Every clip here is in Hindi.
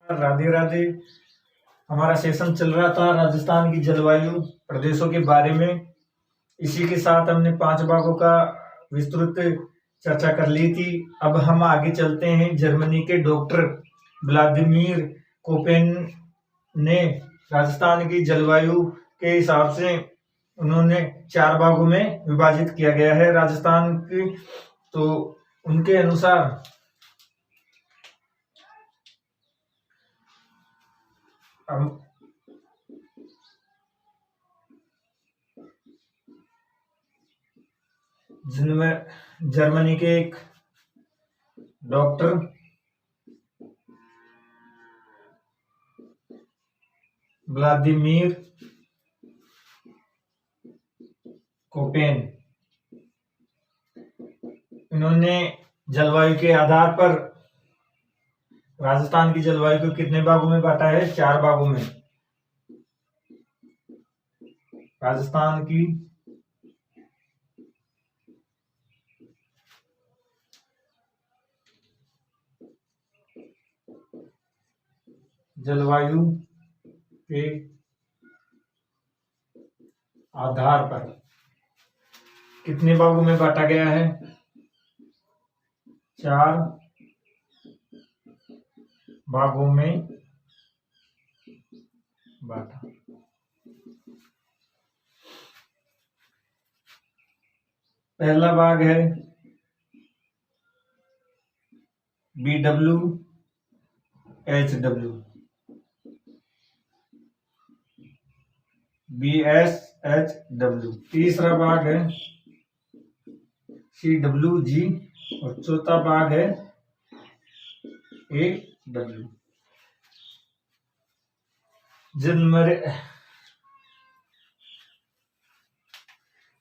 राधे राधे। हमारा सेशन चल रहा था राजस्थान की जलवायु प्रदेशों के बारे में। इसी के साथ हमने 5 भागों का विस्तृत चर्चा कर ली थी। अब हम आगे चलते हैं। जर्मनी के डॉक्टर व्लादिमीर कोपेन ने राजस्थान की जलवायु के हिसाब से उन्होंने 4 भागों में विभाजित किया गया है राजस्थान की। तो उनके अनुसार जिनमें जर्मनी के एक डॉक्टर व्लादिमीर कोपेन, इन्होंने जलवायु के आधार पर राजस्थान की जलवायु को कितने भागों में बांटा है? 4 भागों में। राजस्थान की जलवायु के आधार पर कितने भागों में बांटा गया है? 4 भागों में बांटा। पहला भाग है BW HW, BSHW। तीसरा भाग है CWG और चौथा भाग है AW।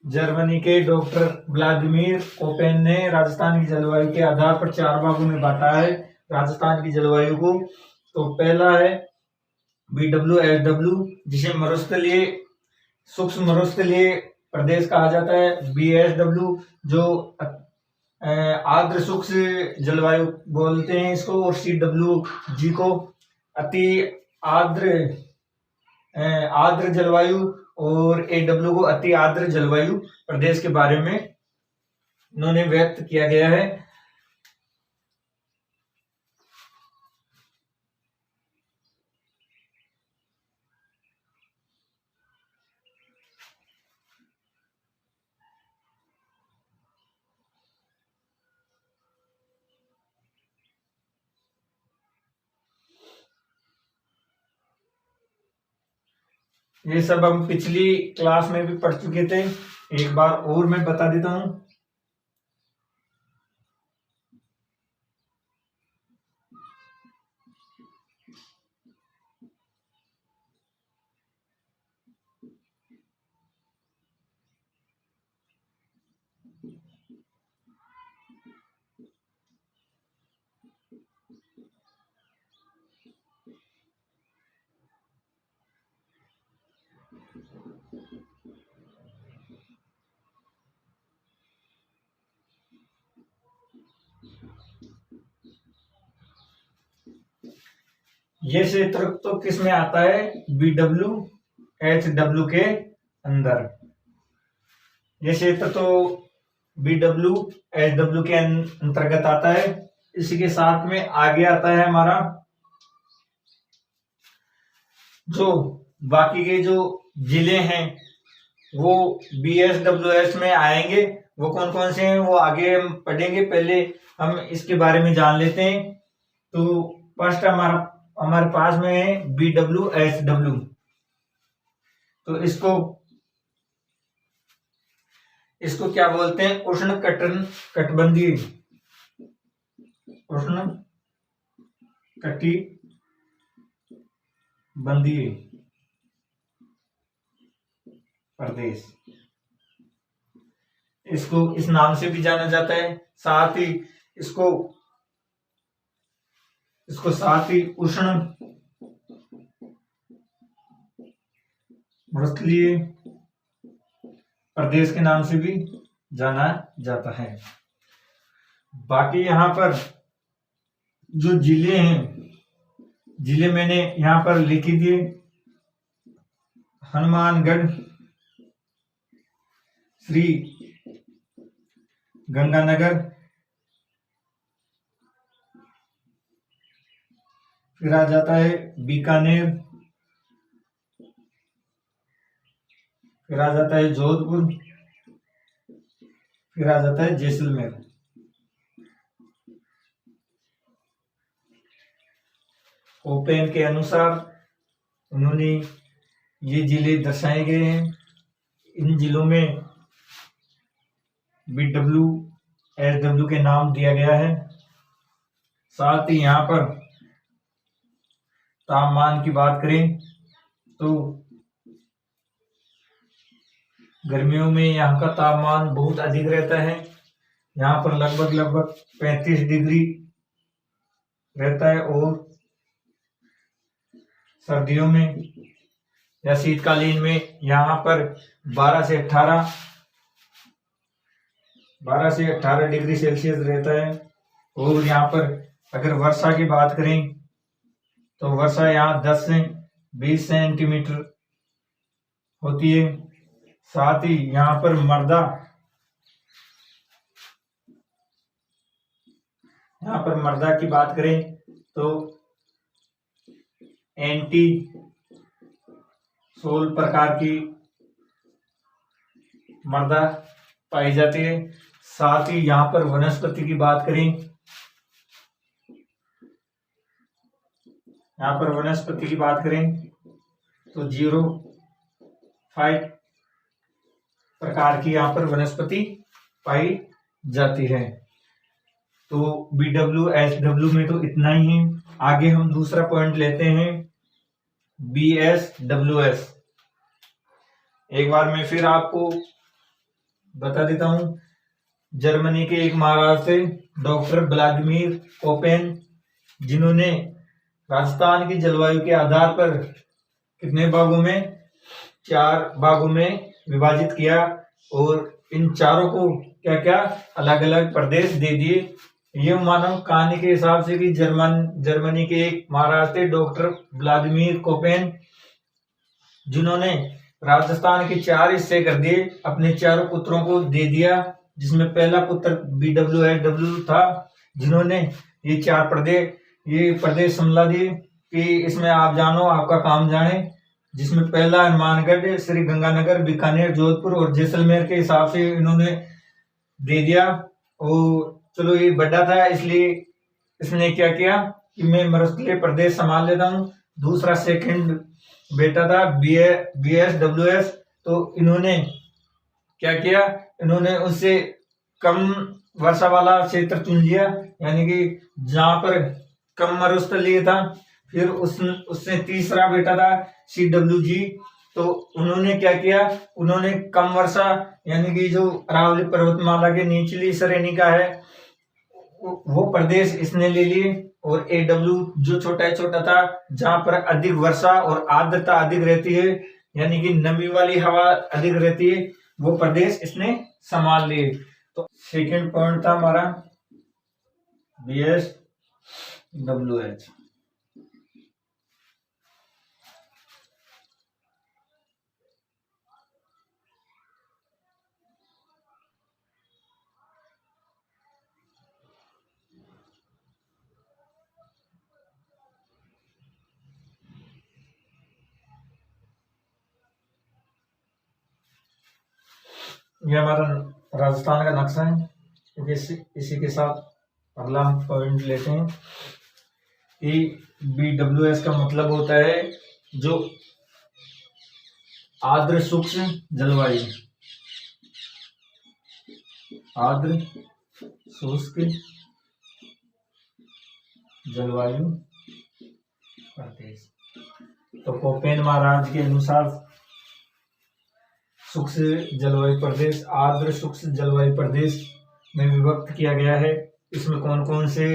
जर्मनी के डॉक्टर व्लादिमीर कोपेन ने राजस्थान की जलवायु के आधार पर 4 भागों में बांटा है राजस्थान की जलवायु को। तो पहला है BWHW, जिसे मरुस्थलीय सूक्ष्म मरुस्थलीय प्रदेश कहा जाता है। BSW जो आर्द्र सूक्ष्म जलवायु बोलते हैं इसको, और CWG को अति आर्द्र जलवायु, और AW को अति आर्द्र जलवायु प्रदेश के बारे में इन्होंने व्यक्त किया गया है। ये सब हम पिछली क्लास में भी पढ़ चुके थे, एक बार और मैं बता देता हूं। ये क्षेत्र तो किस में आता है? BWHW के अंदर। ये क्षेत्र तो BWHW के अंतर्गत आता है। इसी के साथ में आगे आता है हमारा जो बाकी के जो जिले हैं वो BSWS में आएंगे। वो कौन कौन से हैं वो आगे हम पढ़ेंगे, पहले हम इसके बारे में जान लेते हैं। तो फर्स्ट हमारे पास में है BWHW। तो इसको क्या बोलते हैं? उष्ण कटिबंधीय प्रदेश, इसको इस नाम से भी जाना जाता है। साथ ही इसको उष्ण मरुस्थलीय प्रदेश के नाम से भी जाना जाता है। बाकी यहाँ पर जो जिले हैं जिले मैंने यहाँ पर लिखी थी हनुमानगढ़, श्री गंगानगर, फिर आ जाता है बीकानेर, फिर आ जाता है जोधपुर, फिर आ जाता है जैसलमेर। ओपेन के अनुसार उन्होंने ये जिले दर्शाए गए हैं। इन जिलों में BW SW के नाम दिया गया है। साथ ही यहाँ पर तापमान की बात करें तो गर्मियों में यहाँ का तापमान बहुत अधिक रहता है। यहाँ पर लगभग 35 डिग्री रहता है, और सर्दियों में या शीतकालीन में यहाँ पर 12 से 18 डिग्री सेल्सियस रहता है। और यहाँ पर अगर वर्षा की बात करें तो वर्षा यहाँ 10 से 20 सेंटीमीटर होती है। साथ ही यहाँ पर मर्दा की बात करें तो एंटी 16 प्रकार की मर्दा पाई जाती है। साथ ही यहाँ पर वनस्पति की बात करें, तो 05 प्रकार की यहाँ पर वनस्पति पाई जाती है। तो BW SW में तो इतना ही है। आगे हम दूसरा पॉइंट लेते हैं, BSWS। एक बार मैं फिर आपको बता देता हूं, जर्मनी के एक महाराज थे डॉक्टर व्लादिमीर कोपेन, जिन्होंने राजस्थान की जलवायु के आधार पर कितने भागों में, 4 भागों में विभाजित किया, और इन चारों को क्या क्या अलग अलग प्रदेश दे दिए। ये मानव कहानी के हिसाब से कि जर्मनी के एक महाराज थे डॉक्टर व्लादिमीर कोपेन, जिन्होंने राजस्थान के 4 हिस्से कर दिए, अपने 4 पुत्रों को दे दिया, जिसमें पहला पुत्र BW SW था, जिन्होंने ये 4 प्रदेश संभला दिए कि इसमें आप जानो, आपका काम जाने। जिसमें पहला हनुमानगढ़, श्री गंगानगर, बीकानेर, जोधपुर और जैसलमेर के हिसाब से इन्होंने दे दिया। और चलो ये बड़ा था, इसलिए इसने क्या किया कि मैं मरुस्थलीय प्रदेश संभाल लेता हूँ। दूसरा सेकंड बेटा था BSWS, तो इन्होंने क्या किया, इन्होंने उससे कम वर्षा वाला क्षेत्र चुन लिया, यानी कि जहां पर कम मरुस्थलीय था। फिर उससे तीसरा बेटा था CWG, तो उन्होंने क्या किया, उन्होंने कम वर्षा यानी कि जो अरावली पर्वतमाला के निचली श्रेणी का है वो प्रदेश इसने ले लिए। और AW जो छोटा था, जहां पर अधिक वर्षा और आर्द्रता अधिक रहती है, यानी कि नमी वाली हवा अधिक रहती है, वो प्रदेश इसने संभाल लिए। तो सेकंड पॉइंट था हमारा BSWH। ये हमारा राजस्थान का नक्शा है। इसी के साथ अगला हम पॉइंट लेते हैं कि BWS का मतलब होता है जो आर्द्र शुष्क जलवायु, आर्द्र शुष्क जलवायु प्रदेश। तो कोपेन महाराज के अनुसार शुष्क जलवायु प्रदेश आर्द्र शुष्क जलवायु प्रदेश में विभक्त किया गया है। इसमें कौन कौन से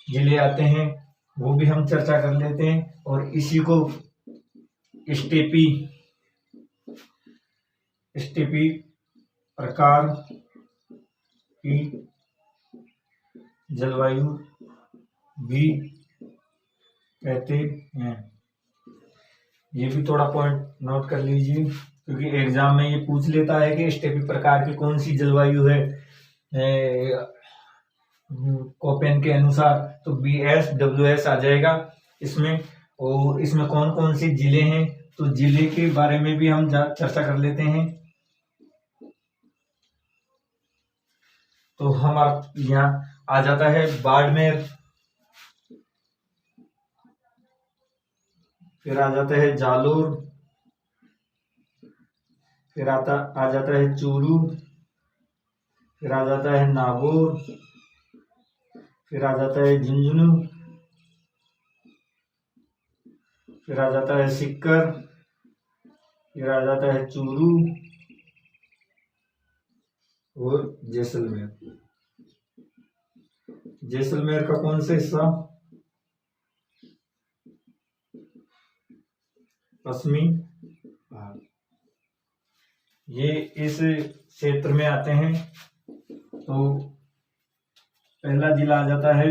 जिले आते हैं वो भी हम चर्चा कर लेते हैं, और इसी को स्टेपी प्रकार की जलवायु भी कहते हैं। ये भी थोड़ा पॉइंट नोट कर लीजिए, क्योंकि एग्जाम में ये पूछ लेता है कि स्टेपी प्रकार की कौन सी जलवायु है कोपेन के अनुसार, तो BSWS आ जाएगा इसमें। और इसमें कौन कौन से जिले हैं, तो जिले के बारे में भी हम चर्चा कर लेते हैं। तो हमारा यहाँ आ जाता है बाड़मेर, फिर आ जाता है जालोर, फिर आ जाता है चूरू, फिर आ जाता है नागौर, फिर आ जाता है झुंझुनू, फिर आ जाता है सीकर, फिर आ जाता है चूरू और जैसलमेर। जैसलमेर का कौन सा हिस्सा, पश्चिमी भाग, ये इस क्षेत्र में आते हैं। तो पहला जिला आ जाता है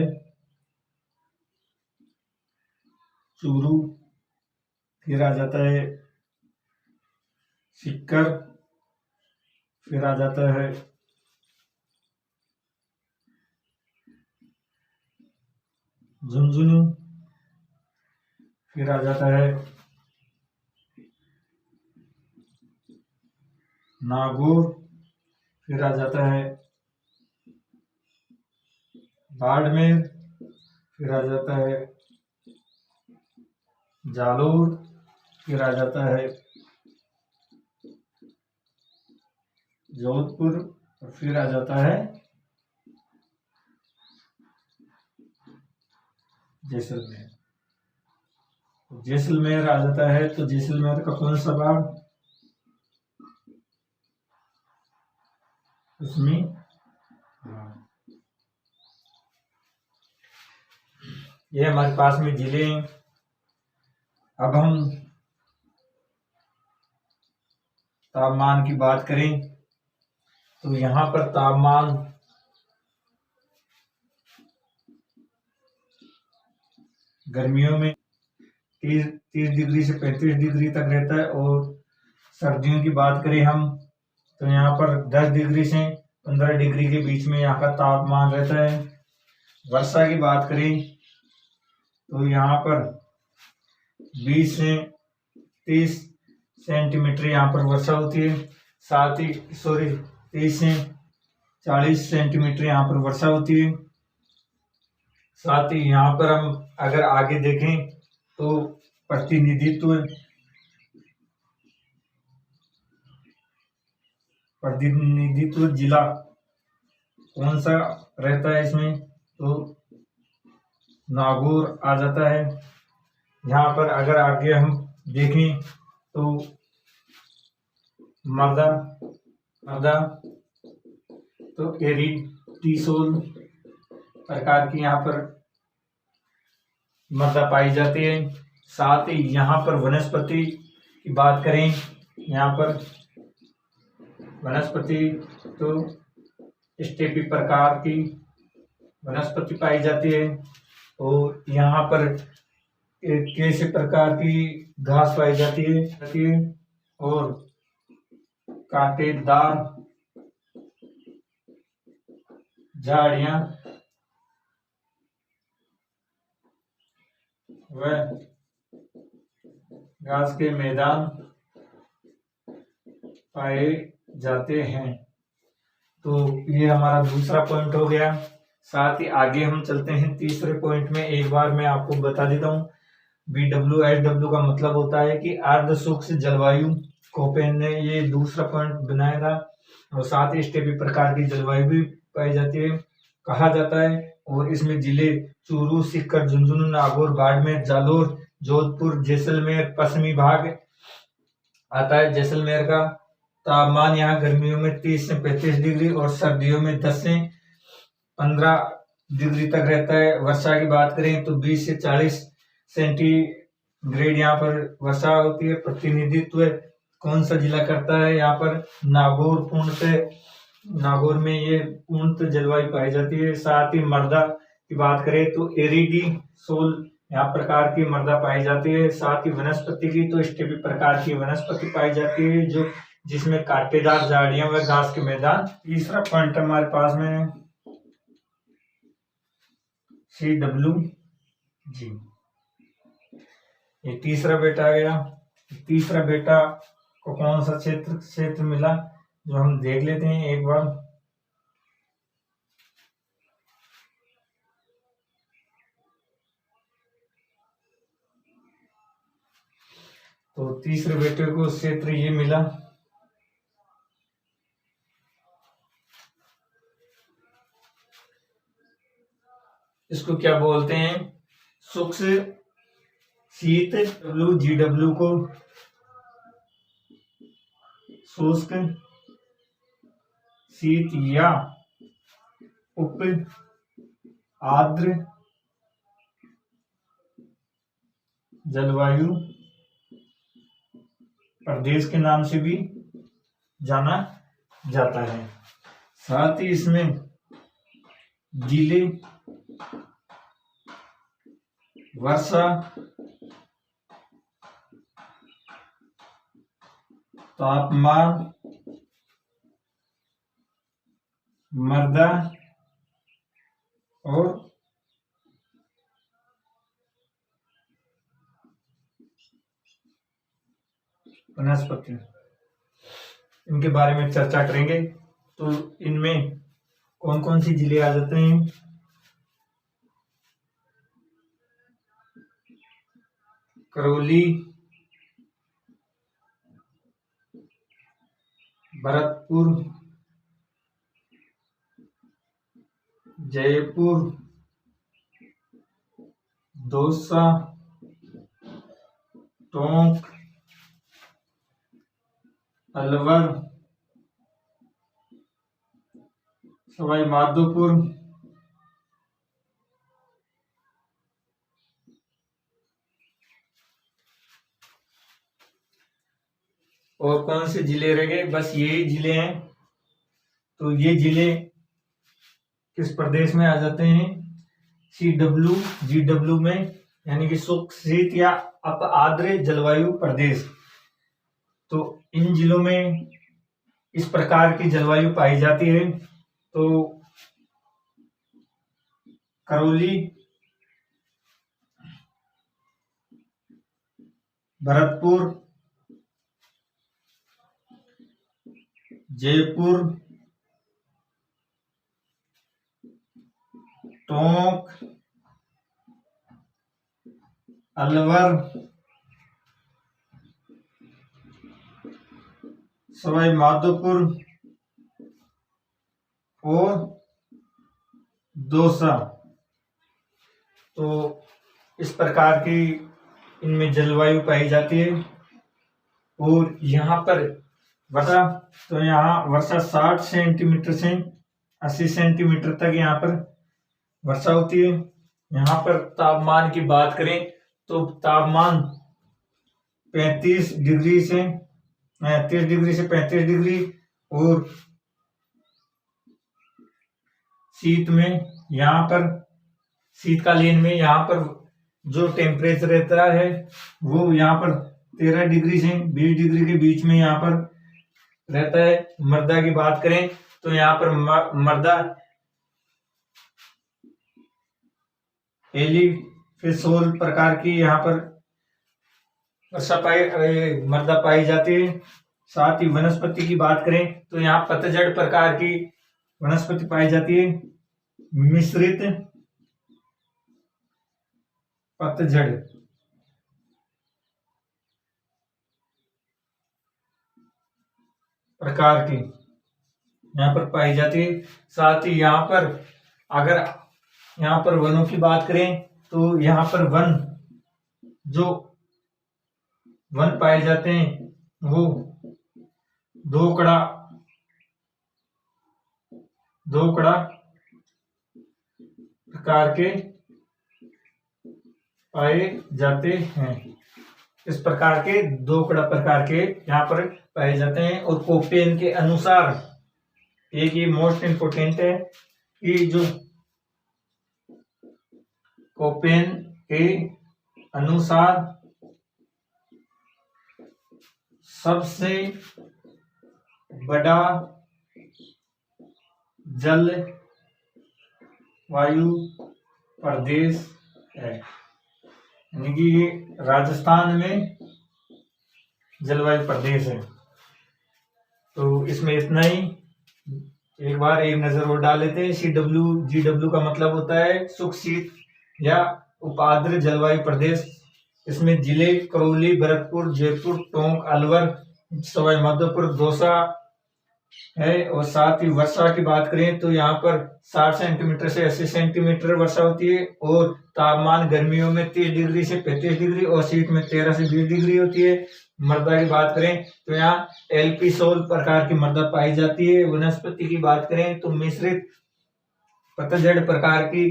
चूरू, फिर आ जाता है सीकर, फिर आ जाता है झुंझुनू, फिर आ जाता है नागौर, फिर आ जाता है बाड़मेर, फिर आ जाता है जालोर, फिर आ जाता है जोधपुर, और फिर आ जाता है जैसलमेर। जैसलमेर आ जाता है, तो जैसलमेर का कौन सा भाग, उसमें ये हमारे पास में जिले हैं। अब हम तापमान की बात करें, तो यहाँ पर तापमान गर्मियों में 30 डिग्री से 35 डिग्री तक रहता है, और सर्दियों की बात करें हम, तो यहाँ पर 10 डिग्री से 15 डिग्री के बीच में यहाँ का तापमान रहता है। वर्षा की बात करें तो यहाँ पर 20 से 30 सेंटीमीटर यहाँ पर वर्षा होती है। साथ ही 30 से 40 सेंटीमीटर यहाँ पर वर्षा होती है। साथ ही यहाँ पर हम अगर आगे देखें तो प्रतिनिधित्व जिला कौन सा रहता है इसमें, तो नागौर आ जाता है। यहाँ पर अगर आगे हम देखें तो मर्दा तो एरिडीसोल प्रकार की यहाँ पर मर्दा पाई जाती है। साथ ही यहाँ पर वनस्पति की बात करें, यहाँ पर वनस्पति तो स्टेपी प्रकार की वनस्पति पाई जाती है, और यहाँ पर कैसे प्रकार की घास पाई जाती है, और कांटेदार झाड़ियां व घास के मैदान पाए जाते हैं। तो ये हमारा दूसरा पॉइंट हो गया। साथ ही आगे हम चलते हैं तीसरे पॉइंट में। एक बार मैं आपको बता देता हूँ, BWSW का मतलब होता है कि अर्ध शुष्क जलवायु। कोपेन ने ये दूसरा पॉइंट बनाया था। और साथ ही स्टेपी प्रकार की जलवायु भी पाई जाती है कहा जाता है। और इसमें जिले चूरू, सीकर, झुंझुनू, नागौर, बाड़मेर, जालोर, जोधपुर, जैसलमेर पश्चिमी भाग आता है। जैसलमेर का तापमान यहाँ गर्मियों में 30 से 35 डिग्री और सर्दियों में 10 से 15 डिग्री तक रहता है। वर्षा की बात करें तो 20 से 40 सेंटीग्रेड यहाँ पर वर्षा होती है। प्रतिनिधित्व कौन सा जिला करता है, यहाँ पर नागौर नागौर में ये पूर्णतः जलवायु पाई जाती है। साथ ही मर्दा की बात करें तो एरिडीसोल यहाँ प्रकार की मृदा पाई जाती है। साथ ही वनस्पति की तो स्टेपी प्रकार की वनस्पति पाई जाती है जो जिसमें कांटेदार झाड़ियां व घास के मैदान। तीसरा पॉइंट हमारे पास में CW जी, ये तीसरा बेटा आ गया। तीसरा बेटा को कौन सा क्षेत्र मिला जो हम देख लेते हैं एक बार। तो तीसरे बेटे को क्षेत्र ये मिला, इसको क्या बोलते हैं, शुष्क शीत। GW को शुष्क शीत या उप आर्द्र जलवायु प्रदेश के नाम से भी जाना जाता है। साथ ही इसमें जिले, वर्षा, तापमान, मृदा और वनस्पति, इनके बारे में चर्चा करेंगे। तो इनमें कौन कौन सी जिले आ जाते हैं। करौली, भरतपुर, जयपुर, दौसा, टोंक, अलवर, सवाई माधोपुर, और कौन से जिले रह गए, बस यही जिले हैं। तो ये जिले किस प्रदेश में आ जाते हैं, CW GW में, यानी कि शुष्क शीत या अप आर्द्र जलवायु प्रदेश। तो इन जिलों में इस प्रकार की जलवायु पाई जाती है। तो करौली, भरतपुर, जयपुर, टोंक, अलवर, सवाई माधोपुर और दौसा। तो इस प्रकार की इनमें जलवायु पाई जाती है। और यहाँ पर वर्षा, तो यहाँ वर्षा 60 सेंटीमीटर से 80 सेंटीमीटर तक यहाँ पर वर्षा होती है। यहाँ पर तापमान की बात करें तो तापमान 35 डिग्री से 30 डिग्री से 35 डिग्री, और शीत में यहाँ पर शीतकालीन में यहाँ पर जो टेम्परेचर रहता है वो यहाँ पर 13 डिग्री से 20 डिग्री के बीच में यहाँ पर रहता है। मृदा की बात करें तो यहाँ पर मृदा एलिफेसोल प्रकार की यहाँ पर मृदा पाई जाती है। साथ ही वनस्पति की बात करें तो यहाँ पतझड़ प्रकार की वनस्पति पाई जाती है। मिश्रित पतझड़ प्रकार की यहाँ पर पाई जाती है। साथ ही यहाँ पर अगर यहाँ पर वनों की बात करें तो यहाँ पर जो वन पाए जाते हैं वो दोकड़ा प्रकार के पाए जाते हैं। इस प्रकार के दोकड़ा प्रकार के यहाँ पर पाए जाते हैं। और कोपेन के अनुसार एक ये मोस्ट इम्पोर्टेंट है कि जो कोपेन के अनुसार सबसे बड़ा जलवायु प्रदेश है। यानी कि ये राजस्थान में जलवायु प्रदेश है। तो इसमें इतना ही। एक बार एक नजर और डाल लेते हैं। CWGW का मतलब होता है शुष्क शीत या उपाद्र जलवायु प्रदेश। इसमें जिले करौली, भरतपुर, जयपुर, टोंक, अलवर, सवाई माधोपुर, दौसा है। और साथ ही वर्षा की बात करें तो यहाँ पर 60 सेंटीमीटर से 80 सेंटीमीटर वर्षा होती है। और तापमान गर्मियों में 30 डिग्री से 35 डिग्री और शीत में 13 से 20 डिग्री होती है। मृदा की बात करें तो यहाँ एल्पी सोल प्रकार की मृदा पाई जाती है। वनस्पति की बात करें तो मिश्रित पतझड़ प्रकार की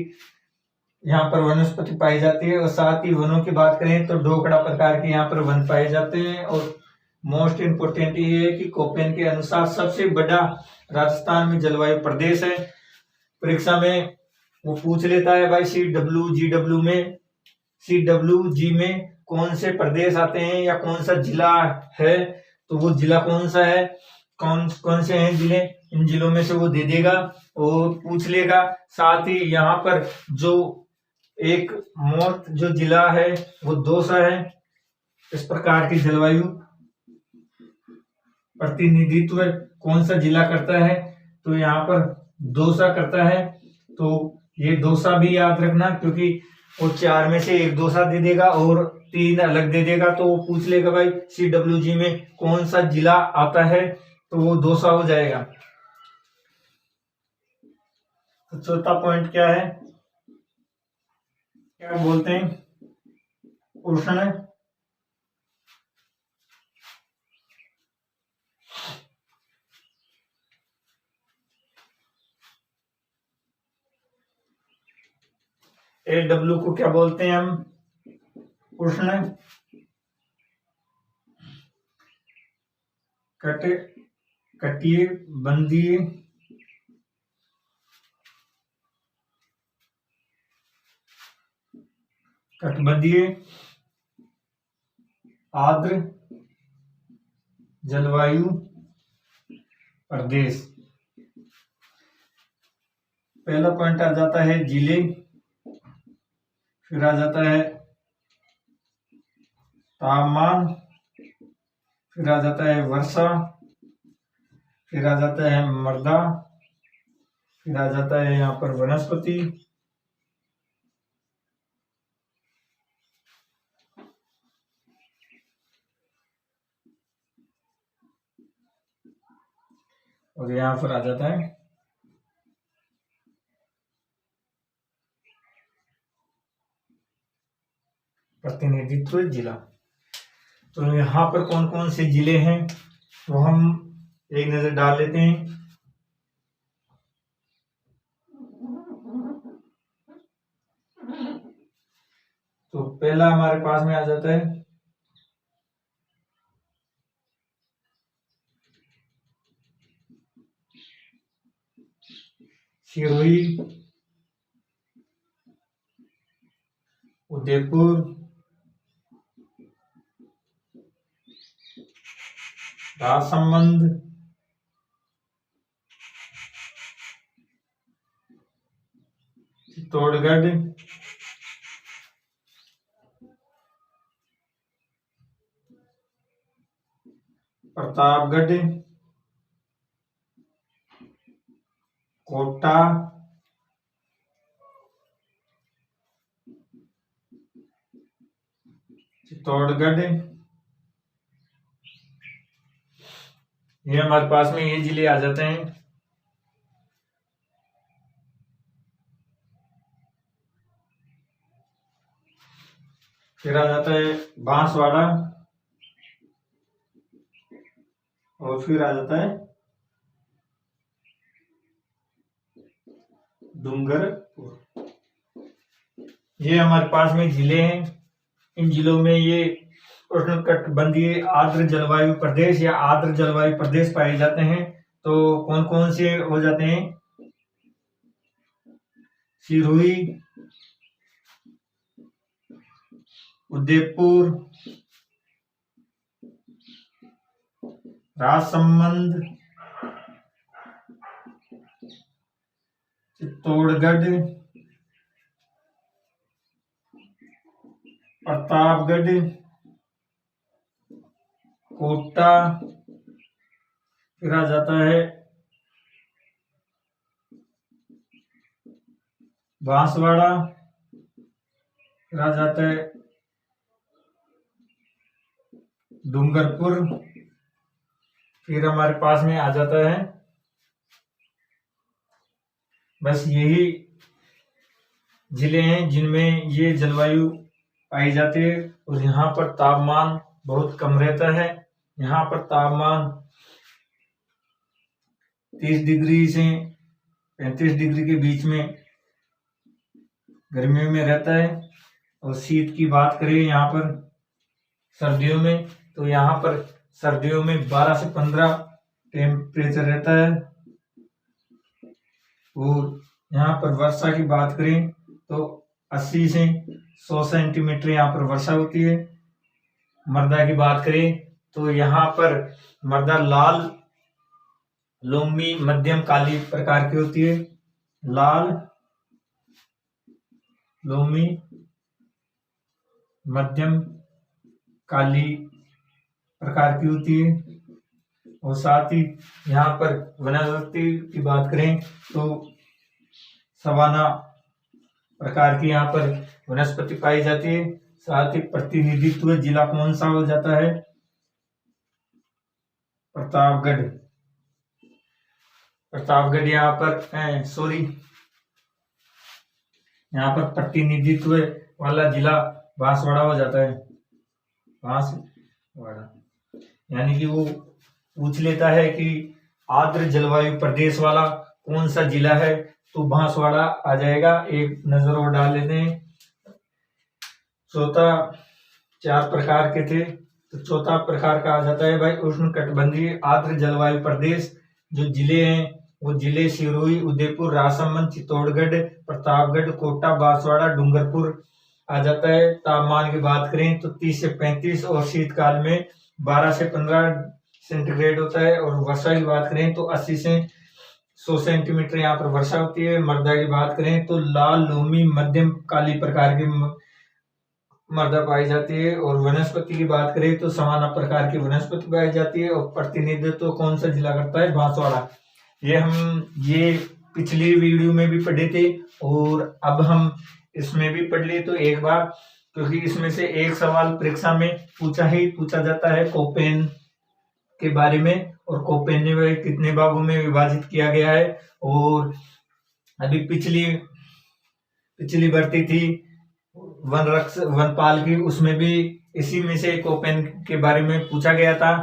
यहाँ पर वनस्पति पाई जाती है। और साथ ही वनों की बात करें तो ढोकड़ा प्रकार के यहाँ पर वन पाए जाते हैं। और मोस्ट इम्पोर्टेंट ये है कि कोपेन के अनुसार सबसे बड़ा राजस्थान में जलवायु प्रदेश है। परीक्षा में वो पूछ लेता है भाई CWG में कौन से प्रदेश आते हैं या कौन सा जिला है, तो वो जिला कौन सा है, कौन कौन से हैं जिले, इन जिलों में से वो दे देगा और पूछ लेगा। साथ ही यहाँ पर जो एक मोस्ट जो जिला है वो दौसा है। इस प्रकार की जलवायु प्रतिनिधित्व कौन सा जिला करता है, तो यहाँ पर दौसा करता है। तो ये दौसा भी याद रखना, क्योंकि वो 4 में से एक दौसा दे देगा और 3 अलग दे देगा। तो वो पूछ लेगा भाई CWG में कौन सा जिला आता है, तो वो दौसा हो जाएगा। तो चौथा पॉइंट क्या है, क्या बोलते हैं, उष्ण AW को क्या बोलते हैं हम, उष्ण कटिबंधीय आर्द्र जलवायु प्रदेश। पहला पॉइंट आ जाता है जिले, फिर आ जाता है तापमान, फिर आ जाता है वर्षा, फिर आ जाता है मृदा, फिर आ जाता है यहाँ पर वनस्पति, और यहाँ पर आ जाता है प्रतिनिधित्व जिला। तो यहाँ पर कौन कौन से जिले हैं तो हम एक नजर डाल लेते हैं। तो पहला हमारे पास में आ जाता है सिरोही, उदयपुर, राजसमंद, चित्तौड़गढ़, प्रतापगढ़, कोटा, चित्तौड़गढ़, ये हमारे पास में ये जिले आ जाते हैं। फिर आ जाता है बांसवाड़ा, और फिर आ जाता है डूंगरपुर। ये हमारे पास में जिले हैं। इन जिलों में ये उष्णकटिबंधीय आर्द्र जलवायु प्रदेश या आर्द्र जलवायु प्रदेश पाए जाते हैं। तो कौन कौन से हो जाते हैं, सिरोही, उदयपुर, राजसमंद, चित्तौड़गढ़, प्रतापगढ़, कोटा, फिर आ जाता है बांसवाड़ा, फिर आ जाता है डूंगरपुर, फिर हमारे पास में आ जाता है बस यही जिले हैं जिनमें ये जलवायु पाई जाती है। और यहाँ पर तापमान बहुत कम रहता है। यहाँ पर तापमान 30 डिग्री से 35 डिग्री के बीच में गर्मियों में रहता है। और शीत की बात करें यहाँ पर सर्दियों में, तो यहाँ पर सर्दियों में 12 से 15 टेम्परेचर रहता है। और यहाँ पर वर्षा की बात करें तो 80 से 100 सेंटीमीटर यहाँ पर वर्षा होती है। मृदा की बात करें तो यहाँ पर मृदा लाल, लोमी, मध्यम काली प्रकार की होती है। लाल, लोमी, मध्यम काली प्रकार की होती है। और साथ ही यहाँ पर वनस्पति की बात करें तो सवाना प्रकार की यहाँ पर वनस्पति पाई जाती है। साथ ही प्रतिनिधित्व जिला कौन सा हो जाता है? प्रतापगढ़। प्रतापगढ़ यहाँ पर यहाँ पर प्रतिनिधित्व वाला जिला बांसवाड़ा हो जाता है। बांसवाड़ा यानी कि वो पूछ लेता है कि आर्द्र जलवायु प्रदेश वाला कौन सा जिला है, तो बांसवाड़ा आ जाएगा। एक नजर और डाल लेते हैं। चौथा 4 प्रकार के थे, तो चौथा प्रकार का आ जाता है भाई उष्णकटिबंधीय आर्द्र जलवायु प्रदेश। जो जिले हैं वो जिले सिरोही, उदयपुर, राजसमंद, चित्तौड़गढ़, प्रतापगढ़, कोटा, बांसवाड़ा, डूंगरपुर आ जाता है। तापमान की बात करें तो 30 से 35 और शीतकाल में 12 से 15 सेंटीग्रेड होता है। और वर्षा की बात करें तो 80 से 100 सेंटीमीटर यहाँ पर वर्षा होती है। मृदा की बात करें तो लाल, लोमी, मध्यम काली प्रकार की मृदा पाई जाती है। और वनस्पति की बात करें तो समाना प्रकार की वनस्पति पाई जाती है। और प्रतिनिधित्व तो कौन सा जिला करता है? बांसवाड़ा। ये पिछली वीडियो में भी पढ़े थे और अब हम इसमें भी पढ़ लिए तो एक बार, क्योंकि इसमें से एक सवाल परीक्षा में पूछा जाता है कोपेन के बारे में। और कोपेन ने कितने भागों में विभाजित किया गया है। और अभी पिछली भर्ती थी वनपाल की, उसमें भी इसी में से कोपेन के बारे में पूछा गया था।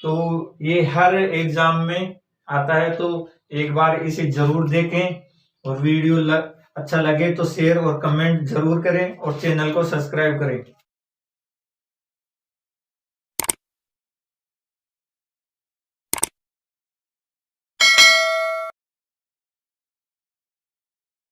तो ये हर एग्जाम में आता है, तो एक बार इसे जरूर देखें। और वीडियो अच्छा लगे तो शेयर और कमेंट जरूर करें और चैनल को सब्सक्राइब करें।